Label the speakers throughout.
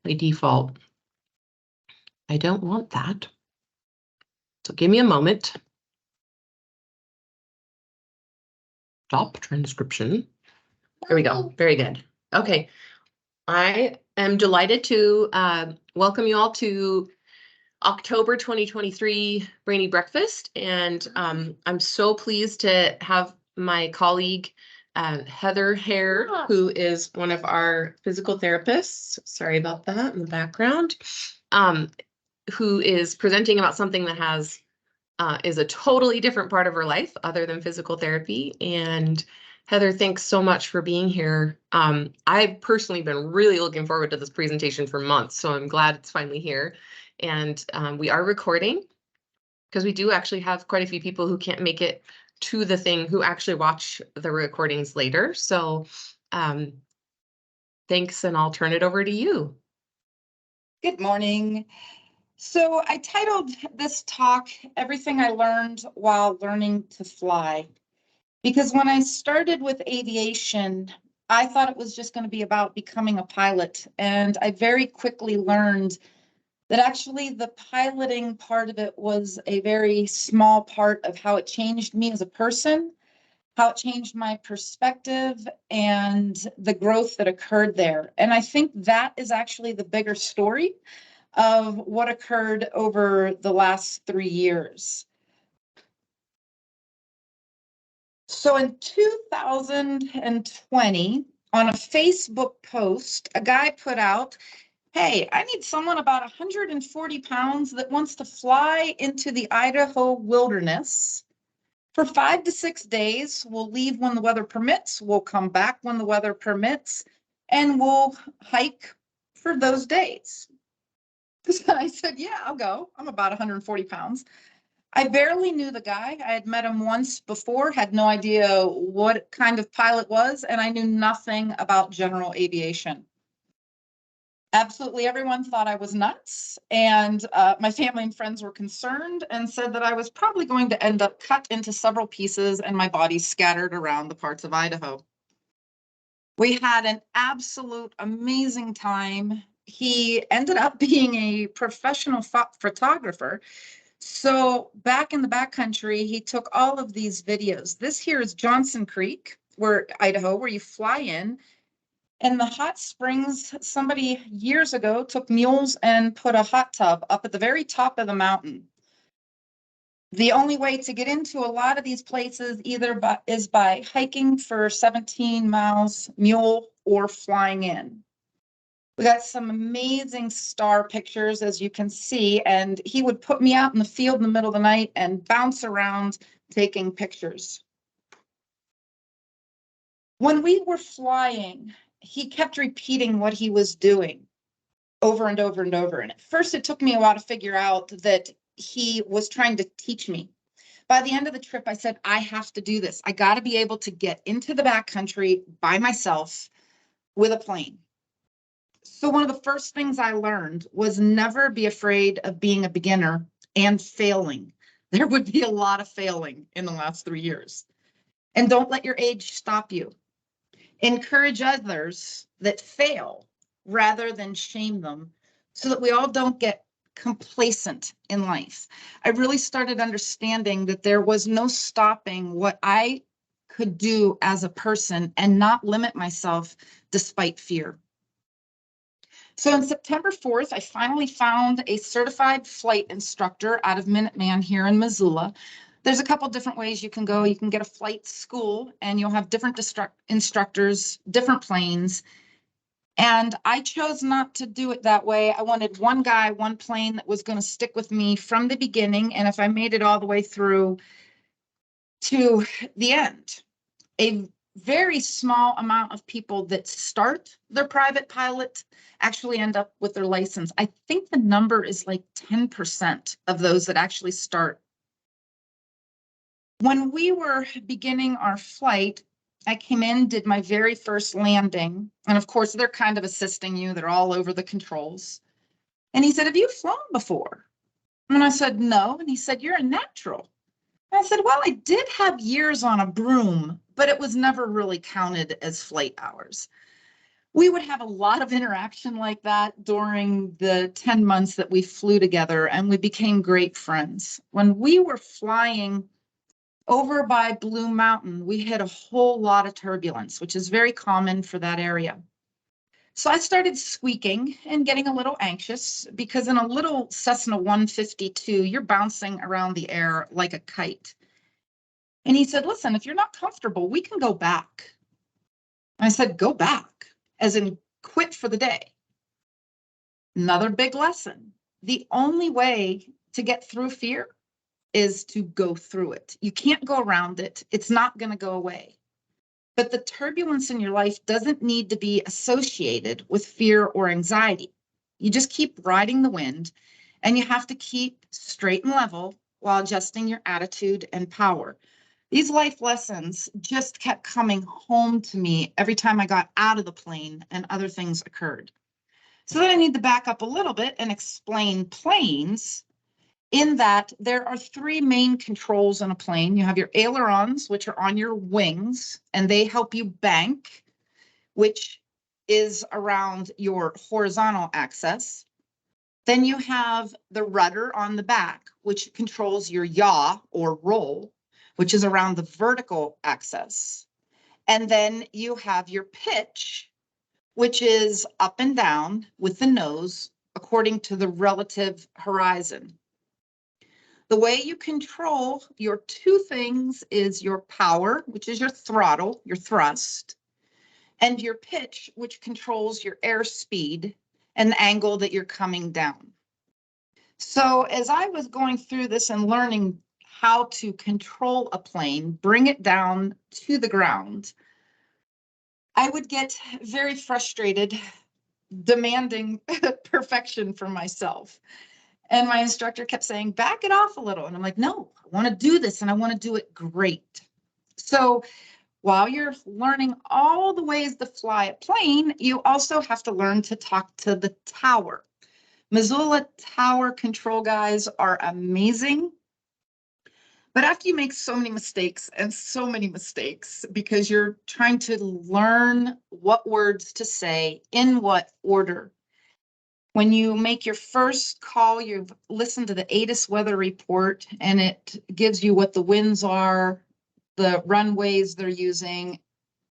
Speaker 1: by default. I don't want that. So give me a moment. Stop transcription. There we go. Very good. Okay. I am delighted to welcome you all to October 2023 Brainy Breakfast. And I'm so pleased to have my colleague, Heather Hare, who is one of our physical therapists. Sorry about that in the background. Who is presenting about something that has is a totally different part of her life other than physical therapy. And Heather, thanks so much for being here. I've personally been really looking forward to this presentation for months, so I'm glad it's finally here. And we are recording because we do actually have quite a few people who can't make it to the thing who actually watch the recordings later. So thanks, and I'll turn it over to you.
Speaker 2: Good morning. So I titled this talk, Everything I Learned While Learning to Fly, because when I started with aviation, I thought it was just going to be about becoming a pilot. And I very quickly learned that actually the piloting part of it was a very small part of how it changed me as a person, how it changed my perspective, and the growth that occurred there. And I think that is actually the bigger story of what occurred over the last 3 years. So in 2020, on a Facebook post, a guy put out, hey, I need someone about 140 pounds that wants to fly into the Idaho wilderness for 5 to 6 days. We'll leave when the weather permits. We'll come back when the weather permits, and we'll hike for those days. So I said, yeah, I'll go. I'm about 140 pounds. I barely knew the guy. I had met him once before, had no idea what kind of pilot was, and I knew nothing about general aviation. Absolutely everyone thought I was nuts, and my family and friends were concerned and said that I was probably going to end up cut into several pieces and my body scattered around the parts of Idaho. We had an absolute amazing time. He ended up being a professional photographer. So back in the backcountry, he took all of these videos. This here is Johnson Creek, Idaho, where you fly in. And the hot springs, somebody years ago took mules and put a hot tub up at the very top of the mountain. The only way to get into a lot of these places is by hiking for 17 miles mule or flying in. We got some amazing star pictures, as you can see, and he would put me out in the field in the middle of the night and bounce around taking pictures. When we were flying, he kept repeating what he was doing over and over and over. And at first it took me a while to figure out that he was trying to teach me. By the end of the trip, I said, I have to do this. I got to be able to get into the backcountry by myself with a plane. So one of the first things I learned was never be afraid of being a beginner and failing. There would be a lot of failing in the last 3 years. And don't let your age stop you. Encourage others that fail rather than shame them so that we all don't get complacent in life. I really started understanding that there was no stopping what I could do as a person and not limit myself despite fear. So on September 4th, I finally found a certified flight instructor out of Minuteman here in Missoula. There's a couple different ways you can go. You can get a flight school and you'll have different instructors, different planes. And I chose not to do it that way. I wanted one guy, one plane that was going to stick with me from the beginning. And if I made it all the way through to the end, a very small amount of people that start their private pilot actually end up with their license. I think the number is like 10% of those that actually start. When we were beginning our flight, I came in, did my very first landing. And of course, they're kind of assisting you. They're all over the controls. And he said, have you flown before? And I said, no. And he said, you're a natural. And I said, well, I did have years on a broom, but it was never really counted as flight hours. We would have a lot of interaction like that during the 10 months that we flew together, and we became great friends. When we were flying over by Blue Mountain, we hit a whole lot of turbulence, which is very common for that area. So I started squeaking and getting a little anxious because in a little Cessna 152, you're bouncing around the air like a kite. And he said, listen, if you're not comfortable, we can go back. And I said, go back, as in quit for the day. Another big lesson. The only way to get through fear is to go through it. You can't go around it. It's not going to go away. But the turbulence in your life doesn't need to be associated with fear or anxiety. You just keep riding the wind, and you have to keep straight and level while adjusting your attitude and power. These life lessons just kept coming home to me every time I got out of the plane and other things occurred. So then I need to back up a little bit and explain planes, in that there are three main controls in a plane. You have your ailerons, which are on your wings, and they help you bank, which is around your horizontal axis. Then you have the rudder on the back, which controls your yaw or roll, which is around the vertical axis. And then you have your pitch, which is up and down with the nose according to the relative horizon. The way you control your two things is your power, which is your throttle, your thrust, and your pitch, which controls your airspeed and the angle that you're coming down. So as I was going through this and learning how to control a plane, bring it down to the ground, I would get very frustrated, demanding perfection for myself. And my instructor kept saying, back it off a little. And I'm like, no, I want to do this and I want to do it great. So while you're learning all the ways to fly a plane, you also have to learn to talk to the tower. Missoula tower control guys are amazing. But after you make so many mistakes and so many mistakes, because you're trying to learn what words to say in what order, when you make your first call, you've listened to the ATIS weather report, and it gives you what the winds are, the runways they're using,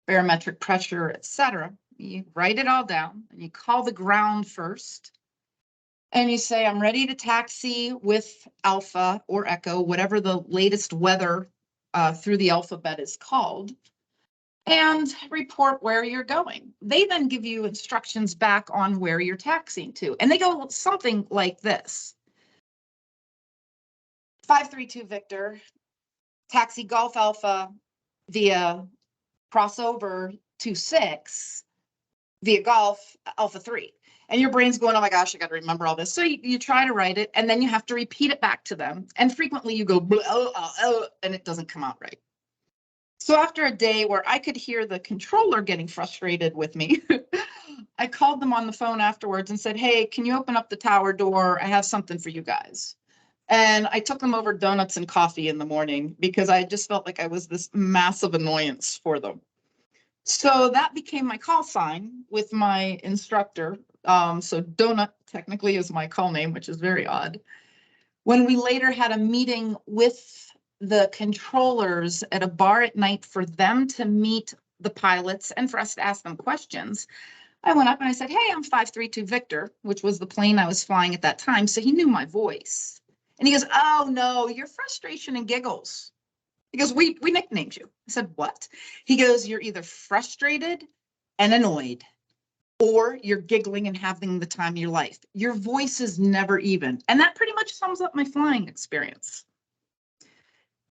Speaker 2: barometric pressure, etc. You write it all down, and you call the ground first, and you say, I'm ready to taxi with Alpha or Echo, whatever the latest weather through the alphabet is called, and report where you're going. They then give you instructions back on where you're taxiing to. And they go something like this. 532 Victor, taxi Golf Alpha via crossover 26 via Golf Alpha 3. And your brain's going, oh my gosh, I got to remember all this. So you try to write it, and then you have to repeat it back to them. And frequently you go, and it doesn't come out right. So after a day where I could hear the controller getting frustrated with me, I called them on the phone afterwards and said, hey, can you open up the tower door? I have something for you guys. And I took them over donuts and coffee in the morning because I just felt like I was this massive annoyance for them. So that became my call sign with my instructor. So Donut technically is my call name, which is very odd. When we later had a meeting with the controllers at a bar at night for them to meet the pilots and for us to ask them questions, I went up and I said, hey, I'm 532 Victor, which was the plane I was flying at that time. So he knew my voice. And he goes, oh no, you're frustration and giggles. He goes, we nicknamed you. I said, what? He goes, you're either frustrated and annoyed, or you're giggling and having the time of your life. Your voice is never even. And that pretty much sums up my flying experience.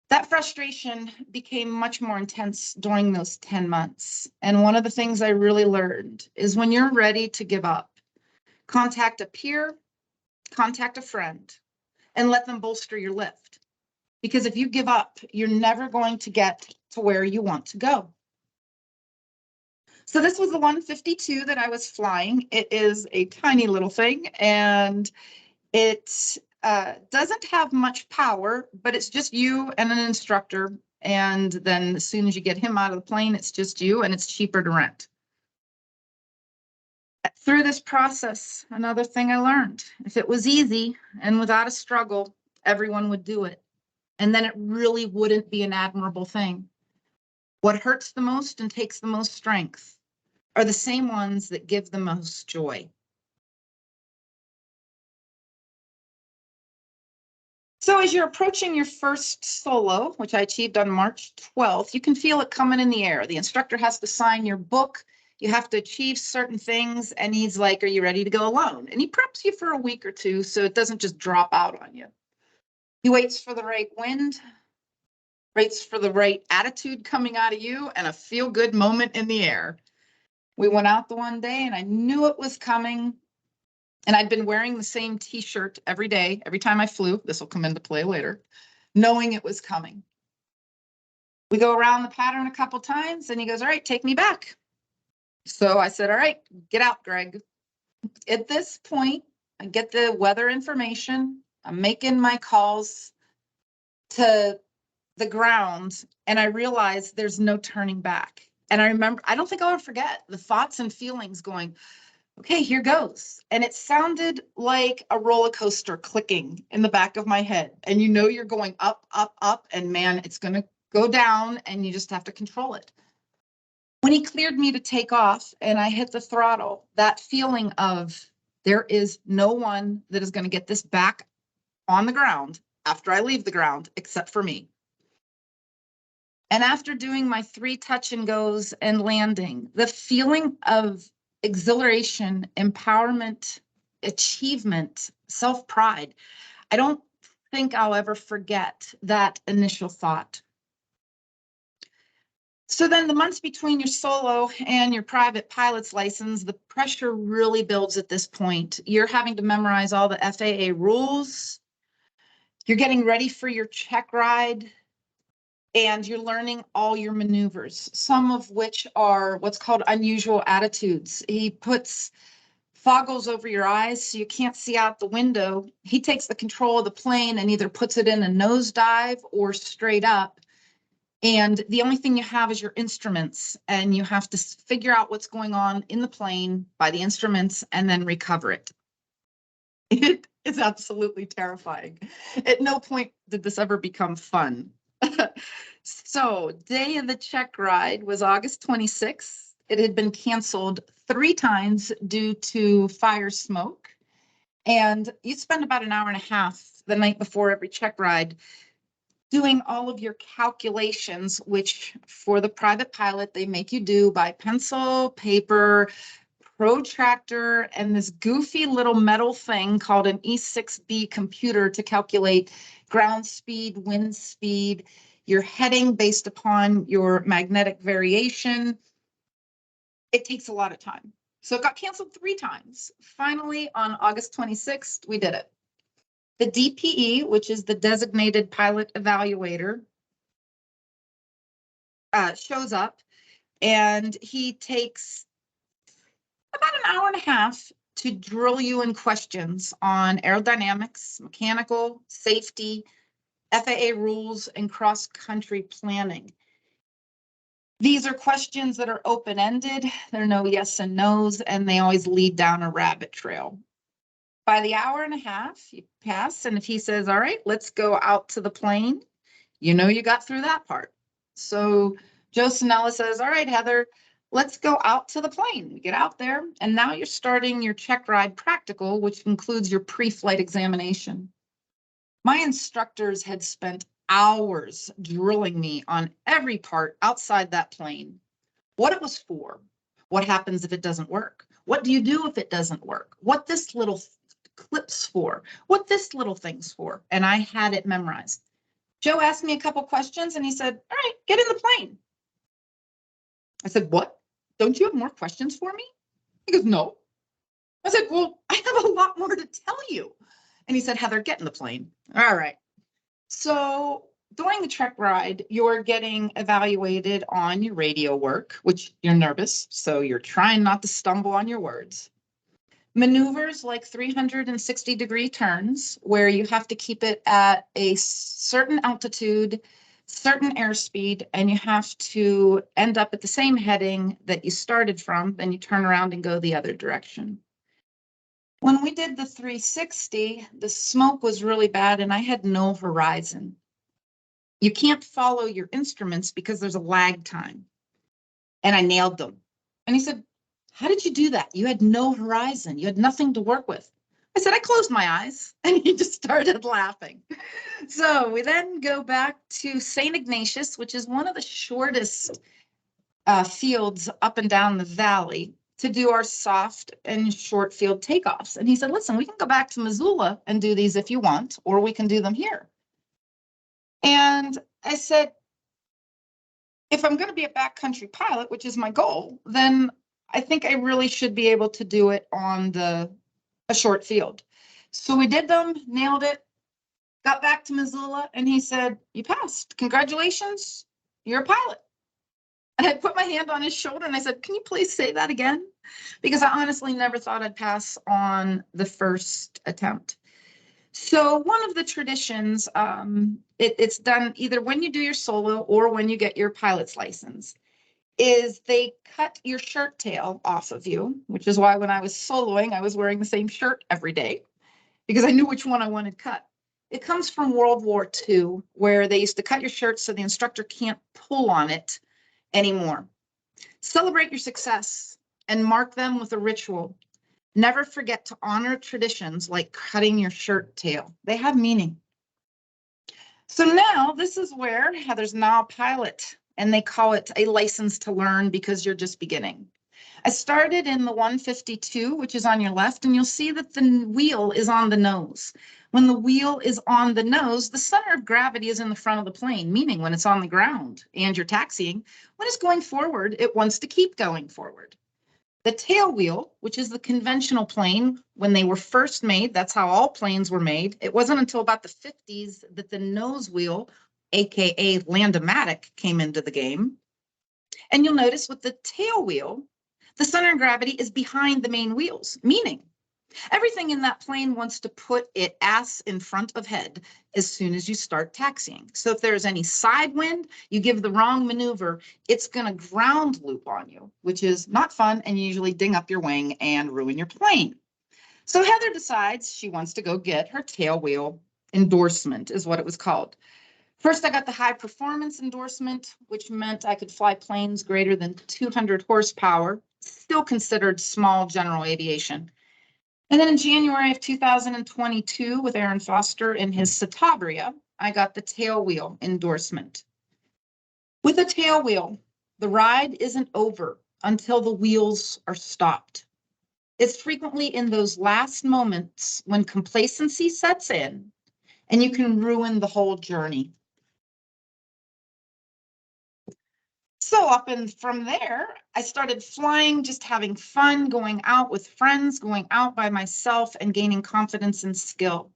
Speaker 2: That frustration became much more intense during those 10 months. And one of the things I really learned is when you're ready to give up, contact a peer, contact a friend, and let them bolster your lift. Because if you give up, you're never going to get to where you want to go. So this was the 152 that I was flying. It is a tiny little thing, and it doesn't have much power, but it's just you and an instructor. And then as soon as you get him out of the plane, it's just you, and it's cheaper to rent. Through this process, another thing I learned, if it was easy and without a struggle, everyone would do it. And then it really wouldn't be an admirable thing. What hurts the most and takes the most strength are the same ones that give the most joy. So as you're approaching your first solo, which I achieved on March 12th, you can feel it coming in the air. The instructor has to sign your book. You have to achieve certain things. And he's like, are you ready to go alone? And he preps you for a week or two so it doesn't just drop out on you. He waits for the right wind, waits for the right attitude coming out of you, and a feel-good moment in the air. We went out the one day and I knew it was coming. And I'd been wearing the same t-shirt every day, every time I flew. This will come into play later, knowing it was coming. We go around the pattern a couple times and he goes, all right, take me back. So I said, all right, get out, Greg. At this point, I get the weather information. I'm making my calls to the ground and I realize there's no turning back. And I remember, I don't think I'll ever forget the thoughts and feelings going, okay, here goes. And it sounded like a roller coaster clicking in the back of my head. And you know, you're going up, up, up, and man, it's going to go down and you just have to control it. When he cleared me to take off and I hit the throttle, that feeling of there is no one that is going to get this back on the ground after I leave the ground, except for me. And after doing my 3 touch and goes and landing, the feeling of exhilaration, empowerment, achievement, self-pride, I don't think I'll ever forget that initial thought. So then the months between your solo and your private pilot's license, the pressure really builds at this point. You're having to memorize all the FAA rules. You're getting ready for your check ride. And you're learning all your maneuvers, some of which are what's called unusual attitudes. He puts foggles over your eyes so you can't see out the window. He takes the control of the plane and either puts it in a nosedive or straight up. And the only thing you have is your instruments, and you have to figure out what's going on in the plane by the instruments and then recover it. It is absolutely terrifying. At no point did this ever become fun. So day of the check ride was August 26th. It had been canceled 3 times due to fire smoke. And you spend about an hour and a half the night before every check ride doing all of your calculations, which for the private pilot, they make you do by pencil, paper, protractor, and this goofy little metal thing called an E6B computer to calculate ground speed, wind speed, your heading based upon your magnetic variation. It takes a lot of time. So it got canceled 3 times. Finally, on August 26th, we did it. The DPE, which is the designated pilot evaluator, shows up and he takes about an hour and a half to drill you in questions on aerodynamics, mechanical, safety, FAA rules, and cross-country planning. These are questions that are open-ended. There are no yes and no's, and they always lead down a rabbit trail. By the hour and a half, you pass, and if he says, all right, let's go out to the plane, you know you got through that part. So Joe Sinella says, all right, Heather, let's go out to the plane. We get out there, and now you're starting your check ride practical, which includes your pre-flight examination. My instructors had spent hours drilling me on every part outside that plane. What it was for, what happens if it doesn't work, what do you do if it doesn't work, what this little clip's for, what this little thing's for, and I had it memorized. Joe asked me a couple questions and he said, all right, get in the plane. I said, what? Don't you have more questions for me? He goes, no. I said, well, I have a lot more to tell you. And he said, Heather, get in the plane. All right. So during the check ride, you're getting evaluated on your radio work, which you're nervous, so you're trying not to stumble on your words. Maneuvers like 360-degree turns, where you have to keep it at a certain altitude certain airspeed, and you have to end up at the same heading that you started from, then you turn around and go the other direction. When we did the 360, the smoke was really bad and I had no horizon. You can't follow your instruments because there's a lag time. And I nailed them. And he said, how did you do that? You had no horizon. You had nothing to work with. I said, I closed my eyes. And he just started laughing. So we then go back to St. Ignatius, which is one of the shortest fields up and down the valley, to do our soft and short field takeoffs. And he said, listen, we can go back to Missoula and do these if you want, or we can do them here. And I said, if I'm going to be a backcountry pilot, which is my goal, then I think I really should be able to do it on a short field. So we did them, nailed it, got back to Missoula, and he said, you passed. Congratulations, you're a pilot. And I put my hand on his shoulder and I said, can you please say that again? Because I honestly never thought I'd pass on the first attempt. So one of the traditions, it's done either when you do your solo or when you get your pilot's license, is they cut your shirt tail off of you, which is why when I was soloing, I was wearing the same shirt every day because I knew which one I wanted cut. It comes from World War II, where they used to cut your shirt so the instructor can't pull on it anymore. Celebrate your success and mark them with a ritual. Never forget to honor traditions like cutting your shirt tail. They have meaning. So now this is where Heather's now a pilot, and they call it a license to learn because you're just beginning. I started in the 152, which is on your left, and you'll see that the wheel is on the nose. When the wheel is on the nose, the center of gravity is in the front of the plane, meaning when it's on the ground and you're taxiing, when it's going forward, it wants to keep going forward. The tail wheel, which is the conventional plane, when they were first made, that's how all planes were made. It wasn't until about the 50s that the nose wheel, AKA Land-O-Matic, came into the game. And you'll notice with the tail wheel, the center of gravity is behind the main wheels, meaning everything in that plane wants to put it ass in front of head as soon as you start taxiing. So if there's any side wind, you give the wrong maneuver, it's going to ground loop on you, which is not fun and usually ding up your wing and ruin your plane. So Heather decides she wants to go get her tail wheel endorsement, is what it was called. First, I got the high performance endorsement, which meant I could fly planes greater than 200 horsepower, still considered small general aviation. And then in January of 2022, with Aaron Foster in his Citabria, I got the tail wheel endorsement. With a tail wheel, the ride isn't over until the wheels are stopped. It's frequently in those last moments when complacency sets in and you can ruin the whole journey. So up and from there, I started flying, just having fun, going out with friends, going out by myself, and gaining confidence and skill.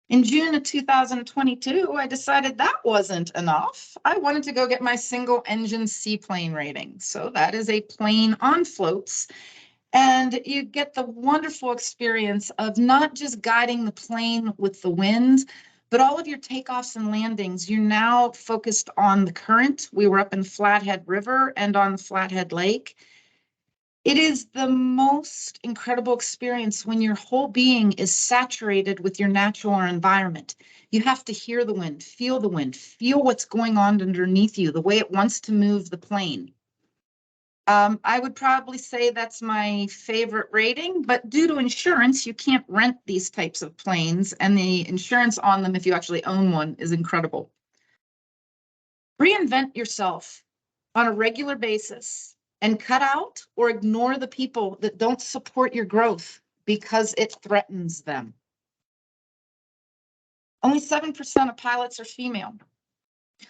Speaker 2: In June of 2022, I decided that wasn't enough. I wanted to go get my single engine seaplane rating. So that is a plane on floats. And you get the wonderful experience of not just guiding the plane with the wind, but all of your takeoffs and landings, you're now focused on the current. We were up in Flathead River and on Flathead Lake. It is the most incredible experience when your whole being is saturated with your natural environment. You have to hear the wind, feel what's going on underneath you, the way it wants to move the plane. I would probably say that's my favorite rating, but due to insurance, you can't rent these types of planes, and the insurance on them, if you actually own one, is incredible. Reinvent yourself on a regular basis and cut out or ignore the people that don't support your growth because it threatens them. Only 7% of pilots are female.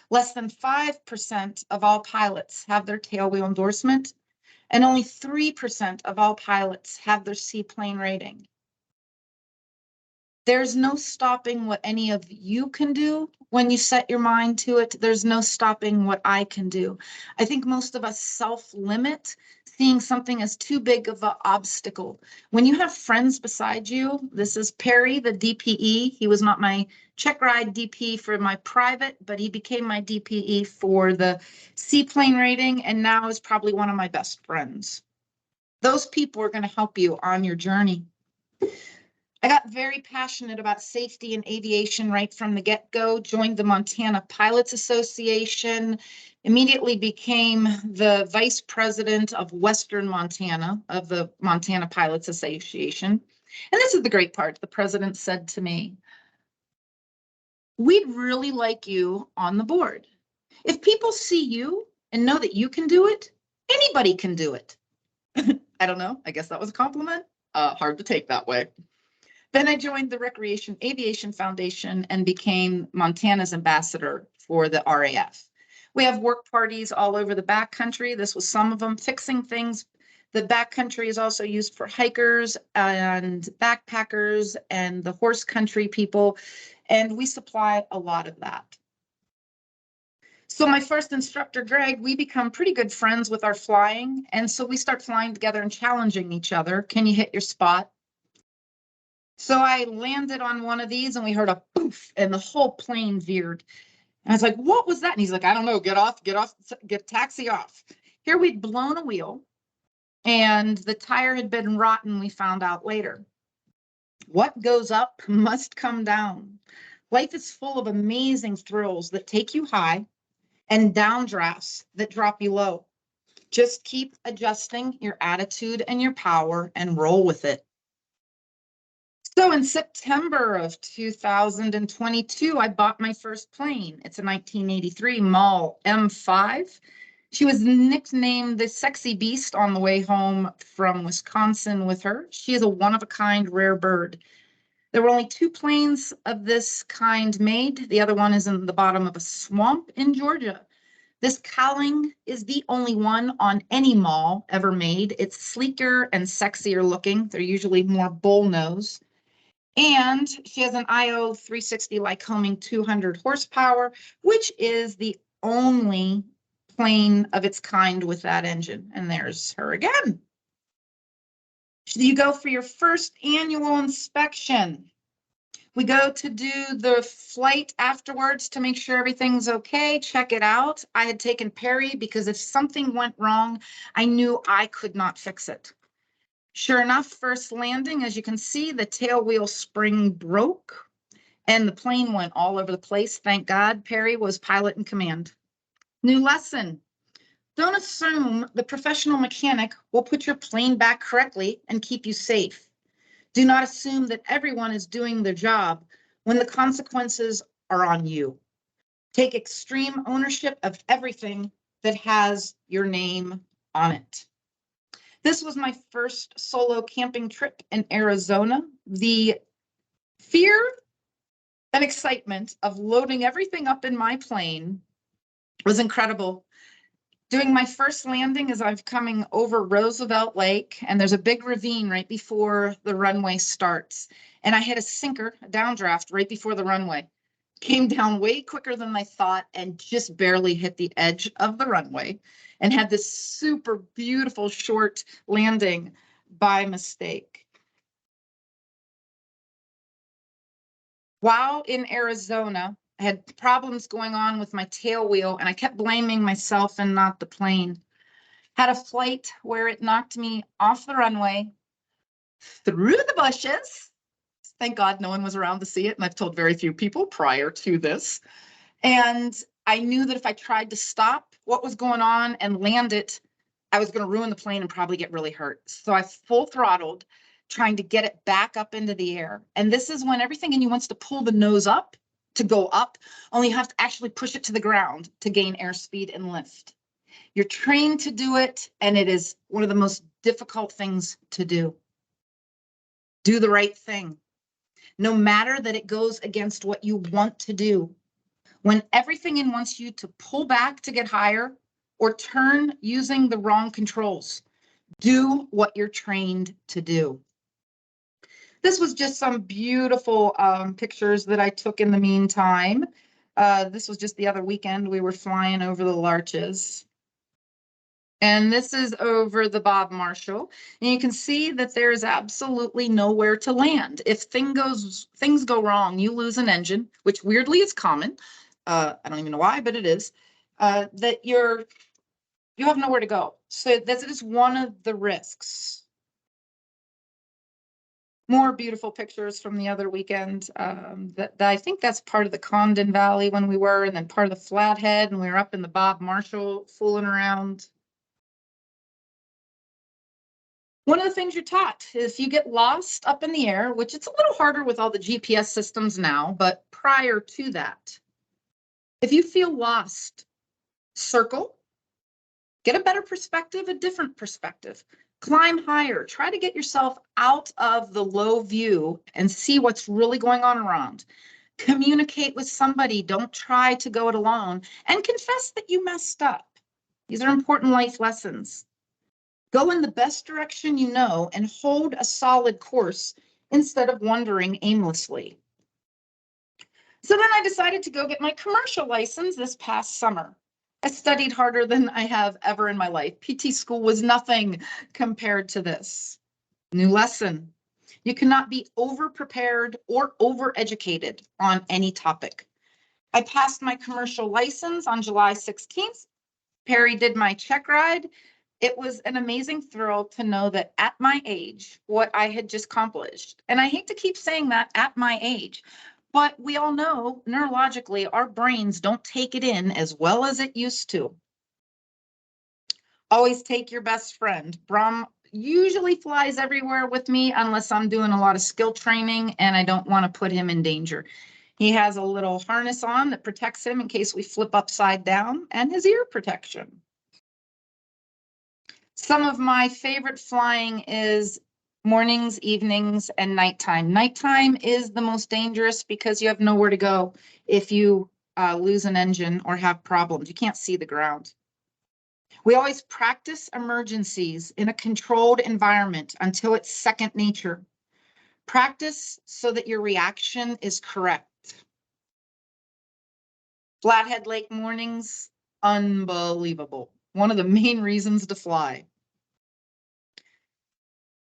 Speaker 2: Less than 5% of all pilots have their tailwheel endorsement, and only 3% of all pilots have their seaplane rating. There's no stopping what any of you can do when you set your mind to it. There's no stopping what I can do. I think most of us self-limit seeing something as too big of an obstacle. When you have friends beside you, this is Perry, the DPE. He was not my check ride DP for my private, but he became my DPE for the seaplane rating, and now is probably one of my best friends. Those people are going to help you on your journey. I got very passionate about safety and aviation right from the get-go, joined the Montana Pilots Association, immediately became the vice president of Western Montana of the Montana Pilots Association. And this is the great part. The president said to me, "We'd really like you on the board. If people see you and know that you can do it, anybody can do it." I don't know. I guess that was a compliment. Hard to take that way. Then I joined the Recreation Aviation Foundation and became Montana's ambassador for the RAF. We have work parties all over the backcountry. This was some of them, fixing things. The backcountry is also used for hikers and backpackers and the horse country people, and we supply a lot of that. So my first instructor, Greg, we become pretty good friends with our flying, and so we start flying together and challenging each other. Can you hit your spot? So I landed on one of these and we heard a poof and the whole plane veered. And I was like, what was that? And he's like, I don't know, get off, get taxi off. Here we'd blown a wheel and the tire had been rotten, we found out later. What goes up must come down. Life is full of amazing thrills that take you high and downdrafts that drop you low. Just keep adjusting your attitude and your power and roll with it. So in September of 2022, I bought my first plane. It's a 1983 Mall M5. She was nicknamed the Sexy Beast on the way home from Wisconsin with her. She is a one-of-a-kind rare bird. There were only 2 planes of this kind made. The other one is in the bottom of a swamp in Georgia. This cowling is the only one on any Mall ever made. It's sleeker and sexier looking. They're usually more bull nose. And she has an IO 360 Lycoming 200 horsepower, which is the only plane of its kind with that engine. And there's her again. You go for your first annual inspection. We go to do the flight afterwards to make sure everything's okay, check it out. I had taken Perry because if something went wrong, I knew I could not fix it. Sure enough, first landing, as you can see, the tail wheel spring broke and the plane went all over the place. Thank God Perry was pilot in command. New lesson. Don't assume the professional mechanic will put your plane back correctly and keep you safe. Do not assume that everyone is doing their job when the consequences are on you. Take extreme ownership of everything that has your name on it. This was my first solo camping trip in Arizona. The fear and excitement of loading everything up in my plane was incredible. Doing my first landing as I'm coming over Roosevelt Lake, and there's a big ravine right before the runway starts. And I hit a sinker, a downdraft right before the runway. Came down way quicker than I thought and just barely hit the edge of the runway and had this super beautiful short landing by mistake. While in Arizona, I had problems going on with my tail wheel and I kept blaming myself and not the plane. Had a flight where it knocked me off the runway, through the bushes. Thank God no one was around to see it. And I've told very few people prior to this. And I knew that if I tried to stop what was going on and land it, I was going to ruin the plane and probably get really hurt. So I full throttled, trying to get it back up into the air. And this is when everything in you wants to pull the nose up to go up, only you have to actually push it to the ground to gain airspeed and lift. You're trained to do it, and it is one of the most difficult things to do. Do the right thing, no matter that it goes against what you want to do. When everything in wants you to pull back to get higher or turn using the wrong controls, do what you're trained to do. This was just some beautiful pictures that I took in the meantime. This was just the other weekend. We were flying over the Larches. And this is over the Bob Marshall. And you can see that there is absolutely nowhere to land. If things go wrong, you lose an engine, which weirdly is common. I don't even know why, but it is. That you have nowhere to go. So that is one of the risks. More beautiful pictures from the other weekend. That I think that's part of the Condon Valley when we were, and then part of the Flathead, and we were up in the Bob Marshall fooling around. One of the things you're taught is if you get lost up in the air, which it's a little harder with all the GPS systems now, but prior to that, if you feel lost, circle, get a better perspective, a different perspective, climb higher, try to get yourself out of the low view and see what's really going on around. Communicate with somebody, don't try to go it alone, and confess that you messed up. These are important life lessons. Go in the best direction you know and hold a solid course instead of wandering aimlessly. So then I decided to go get my commercial license this past summer. I studied harder than I have ever in my life. PT school was nothing compared to this. New lesson. You cannot be over-prepared or over-educated on any topic. I passed my commercial license on July 16th. Perry did my check ride. It was an amazing thrill to know that at my age, what I had just accomplished, and I hate to keep saying that at my age, but we all know neurologically our brains don't take it in as well as it used to. Always take your best friend. Brum usually flies everywhere with me unless I'm doing a lot of skill training and I don't want to put him in danger. He has a little harness on that protects him in case we flip upside down, and his ear protection. Some of my favorite flying is mornings, evenings, and nighttime. Nighttime is the most dangerous because you have nowhere to go if you lose an engine or have problems. You can't see the ground. We always practice emergencies in a controlled environment until it's second nature. Practice so that your reaction is correct. Flathead Lake mornings, unbelievable. One of the main reasons to fly.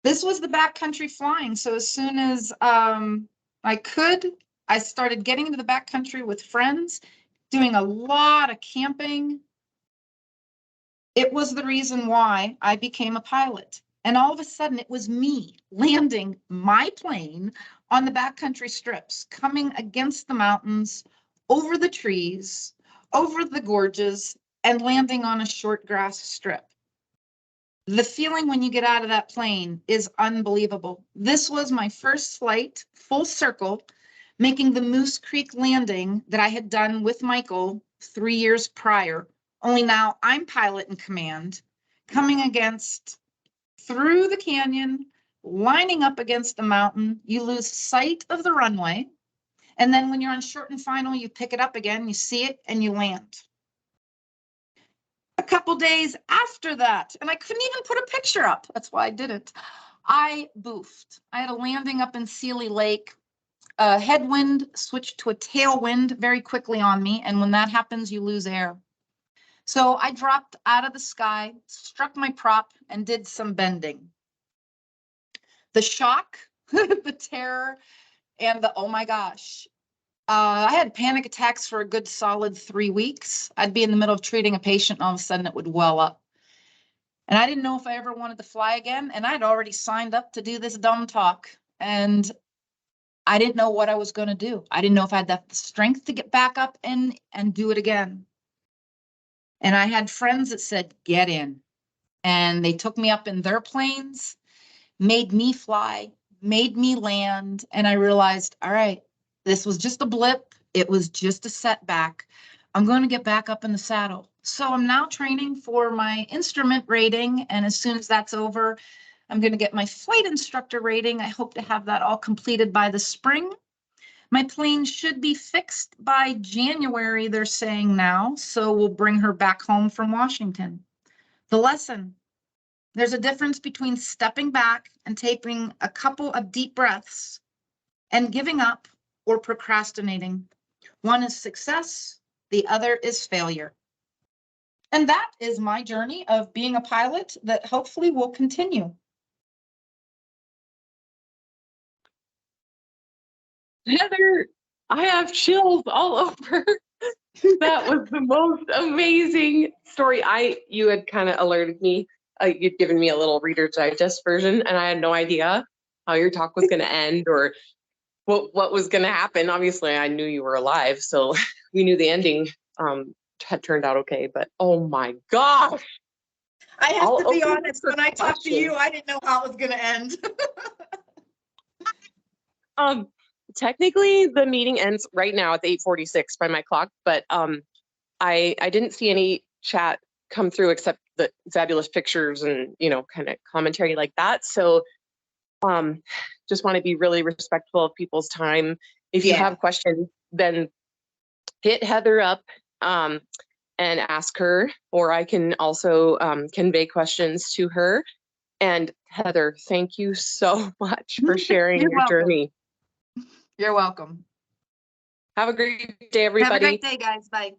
Speaker 2: This was the backcountry flying. So as soon as I could, I started getting into the backcountry with friends, doing a lot of camping. It was the reason why I became a pilot. And all of a sudden it was me landing my plane on the backcountry strips, coming against the mountains, over the trees, over the gorges, and landing on a short grass strip. The feeling when you get out of that plane is unbelievable. This was my first flight, full circle, making the Moose Creek landing that I had done with Michael 3 years prior. Only now I'm pilot in command, coming through the canyon, lining up against the mountain. You lose sight of the runway. And then when you're on short and final, you pick it up again, you see it, and you land. A couple days after that, and I couldn't even put a picture up. That's why I didn't. I boofed. I had a landing up in Sealy Lake. Headwind switched to a tailwind very quickly on me. And when that happens, you lose air. So I dropped out of the sky, struck my prop, and did some bending. The shock, the terror, and the oh my gosh. I had panic attacks for a good solid 3 weeks. I'd be in the middle of treating a patient and all of a sudden it would well up. And I didn't know if I ever wanted to fly again. And I'd already signed up to do this dumb talk. And I didn't know what I was going to do. I didn't know if I had the strength to get back up and do it again. And I had friends that said, get in. And they took me up in their planes, made me fly, made me land. And I realized, all right, this was just a blip. It was just a setback. I'm going to get back up in the saddle. So I'm now training for my instrument rating. And as soon as that's over, I'm going to get my flight instructor rating. I hope to have that all completed by the spring. My plane should be fixed by January, they're saying now. So we'll bring her back home from Washington. The lesson: There's a difference between stepping back and taking a couple of deep breaths and giving up or procrastinating. One is success, the other is failure. And that is my journey of being a pilot that hopefully will continue.
Speaker 1: Heather, I have chills all over. That was the most amazing story. You had kind of alerted me. You'd given me a little Reader's Digest version, and I had no idea how your talk was going to end or what was going to happen. Obviously, I knew you were alive, so we knew the ending had turned out okay. But oh my gosh!
Speaker 2: I have
Speaker 1: I'll
Speaker 2: to be
Speaker 1: open
Speaker 2: honest.
Speaker 1: for
Speaker 2: When I talked to
Speaker 1: questions.
Speaker 2: you, I didn't know how it was going to end.
Speaker 1: Technically, the meeting ends right now at 8:46 by my clock, but I didn't see any chat come through except the fabulous pictures and, you know, kind of commentary like that. So just want to be really respectful of people's time. If you
Speaker 2: Yeah.
Speaker 1: have questions, then hit Heather up and ask her, or I can also convey questions to her. And Heather, thank you so much for sharing
Speaker 2: You're
Speaker 1: your
Speaker 2: welcome.
Speaker 1: journey.
Speaker 2: You're welcome.
Speaker 1: Have a great day, everybody.
Speaker 2: Have a great day, guys. Bye.